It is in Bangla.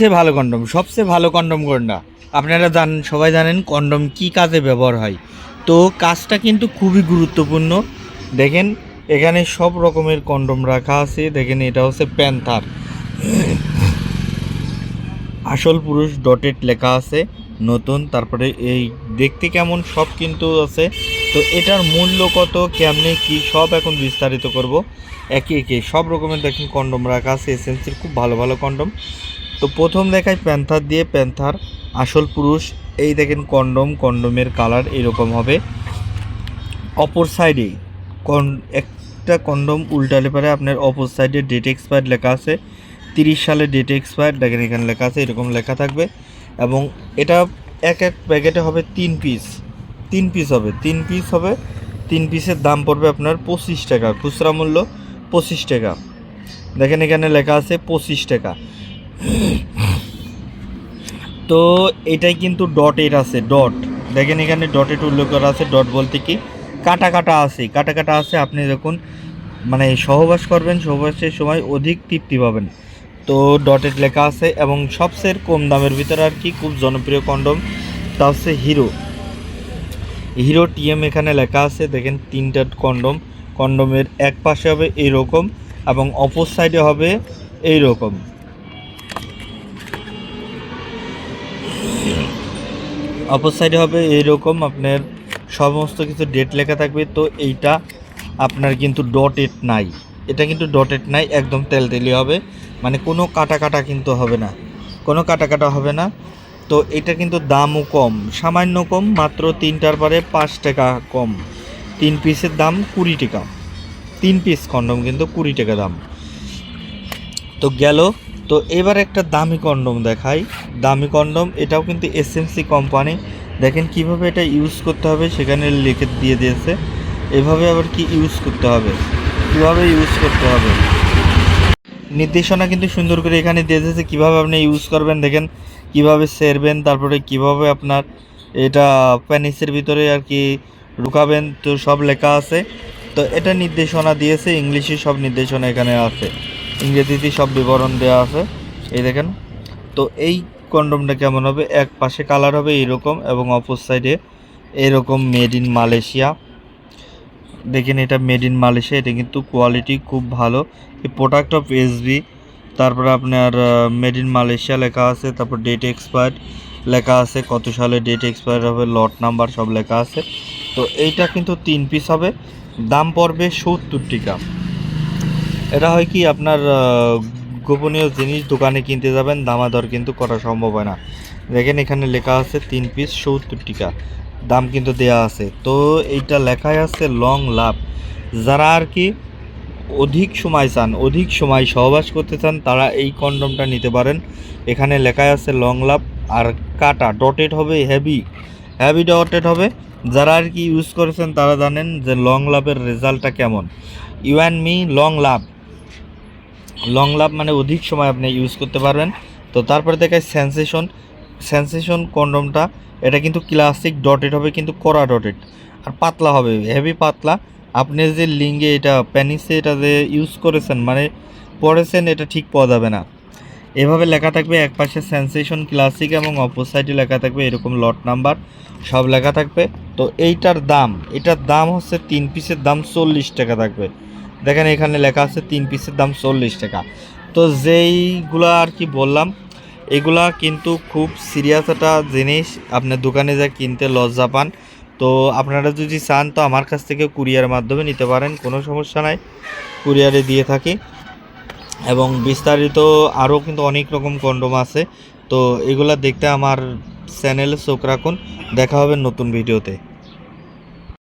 সবচেয়ে ভালো কন্ডম কোনটা আপনারা জানেন, সবাই জানেন কন্ডম কি কাজে ব্যবহার হয়। তো কাজটা কিন্তু খুবই গুরুত্বপূর্ণ। দেখেন এখানে সব রকমের কন্ডম রাখা আছে। দেখেন এটা হচ্ছে প্যান্থার আসল পুরুষ ডটেড লেখা আছে নতুন। তারপরে এই দেখতে কেমন সব কিন্তু আছে। তো এটার মূল্য কত, কেমনে কি সব এখন বিস্তারিত করব একে একে। সব রকমের দেখেন কন্ডম রাখা আছে, এসএমসির খুব ভালো ভালো কন্ডম। তো প্রথম দেখাই প্যান্থার দিয়ে, প্যান্থার আসল পুরুষ। এই দেখেন কন্ডমের কালার এরকম হবে। অপর সাইডে একটা কন্ডম উল্টালে পারে আপনার অপর সাইডে ডেট এক্সপায়ার্ড লেখা আছে, 30 সালে ডেট এক্সপায়ার্ড। দেখেন এখানে লেখা আছে, এরকম লেখা থাকবে। এবং এটা এক প্যাকেটে হবে 3 পিস, 3 পিস হবে, 3 পিস হবে। 3 পিসের দাম পড়বে আপনার 25 টাকা, খুচরা মূল্য 25 টাকা। দেখেন এখানে লেখা আছে 25 টাকা। তো এটাই কিন্তু ডটের আছে, ডট। দেখেন এখানে ডটের উল্লেখ করা আছে। ডট বলতে কি কাটা কাটা আছে, কাটা কাটা আছে। আপনি যখন মানে সহবাস করবেন, সহবাসের সময় অধিক তৃপ্তি পাবেন। তো ডটেড লেখা আছে। এবং সবচেয়ে কম দামের ভিতরে আর কি খুব জনপ্রিয় কন্ডম, তা হচ্ছে হিরো টিএম। এখানে লেখা আছে দেখেন 3টা কন্ডমের এক পাশে হবে এইরকম এবং অপর সাইডে হবে এইরকম। অপর সাইডে হবে এইরকম, আপনার সমস্ত কিছু ডেট লেখা থাকবে। তো এইটা আপনার কিন্তু ডটেড নাই, এটা কিন্তু ডটেড নাই, একদম তেলতেলি হবে। মানে কোনো কাটা কাটা কিন্তু হবে না, কোনো কাটা কাটা হবে না। তো এটা কিন্তু দামও কম, সামান্য কম, মাত্র 3টার পরে 5 টাকা কম। 3 পিসের দাম 20 টাকা, 3 পিস কন্ডম কিন্তু 20 টাকা দাম। তো গেল। তো এবার একটা দামি কন্ডম দেখাই, দামি কন্ডম। এটাও কিন্তু এসএমসি কোম্পানি। দেখেন কিভাবে এটা ইউজ করতে হবে সেখানে লিখে দিয়ে দিয়েছে। এভাবে আবার কি ইউজ করতে হবে, কীভাবে ইউজ করতে হবে নির্দেশনা কিন্তু সুন্দর করে এখানে দিয়ে দিয়েছে, কীভাবে আপনি ইউজ করবেন। দেখেন কিভাবে সেরবেন, তারপরে কিভাবে আপনার এটা প্যানিসের ভিতরে আর কি ঢুকাবেন, তো সব লেখা আছে। তো এটা নির্দেশনা দিয়েছে, ইংলিশে সব নির্দেশনা এখানে আছে, ইংরেজিতে সব বিবরণ দেওয়া আছে। এই দেখেন। তো এই কন্ডমটা কেমন হবে, এক পাশে কালার হবে এইরকম এবং অপর সাইডে এরকম মেড ইন মালয়েশিয়া। দেখেন এটা মেড ইন মালয়েশিয়া, এটা কিন্তু কোয়ালিটি খুব ভালো। এই প্রোডাক্ট অফ এসবি, তারপরে আপনার মেড ইন মালয়েশিয়া লেখা আছে, তারপর ডেট এক্সপায়ার্ড লেখা আছে, কত সালে ডেট এক্সপায়ার হবে, লট নাম্বার সব লেখা আছে। তো এইটা কিন্তু 3 পিস হবে, দাম পড়বে 70 টাকা। এটা হয় কি আপনার গোপনীয় জিনিস দোকানে কিনতে যাবেন, দামাদর কিন্তু করা সম্ভব হয় না। দেখেন এখানে লেখা আছে 3 পিস 70 টাকা, দাম কিন্তু দেয়া আছে। তো এইটা লেখাই আছে লং লাভ। যারা আর কি অধিক সময় চান, অধিক সময় সহবাস করতে চান, তারা এই কন্ডমটা নিতে পারেন। এখানে লেখাই আছে লং লাভ। আর কাটা ডটেড হবে, হেভি ডটেড হবে। যারা আর কি ইউজ করেছেন তারা জানেন যে লং লাভের রেজাল্টটা কেমন। You and me long love, long love মানে অধিক সময় আপনি ইউজ করতে পারবেন। তো তারপরে দেখায় সেন্সেশন কন্ডমটা। এটা কিন্তু ক্লাসিক ডটেড হবে, কিন্তু কড়া ডটেড আর পাতলা হবে, হেভি পাতলা। আপনি যে লিঙ্গে এটা প্যানিসে এটা যে ইউজ করেছেন মানে পড়েছেন, এটা ঠিক পাওয়া যাবে না। এভাবে লেখা থাকবে, এক পাশে সেন্সেশন ক্লাসিক এবং অপর সাইডে লেখা থাকবে এরকম লট নাম্বার সব লেখা থাকবে। তো এটার দাম হচ্ছে 3 পিসের দাম 40 টাকা থাকবে। দেখেন এখানে লেখা আছে 3 পিসের দাম 40 টাকা। তো যেইগুলো আর কি বললাম, এগুলা কিন্তু খুব সিরিয়াস একটা জিনিস, আপনার দোকানে যা কিনতে লজ্জা পান। তো আপনারা যদি চান তো আমার কাছ থেকে কুরিয়ার মাধ্যমে নিতে পারেন, কোনো সমস্যা নাই, কুরিয়ারে দিয়ে থাকি। এবং বিস্তারিত আরও কিন্তু অনেক রকম কন্ডম আছে। তো এগুলা দেখতে আমার চ্যানেলে চোখ রাখুন। দেখা হবে নতুন ভিডিওতে।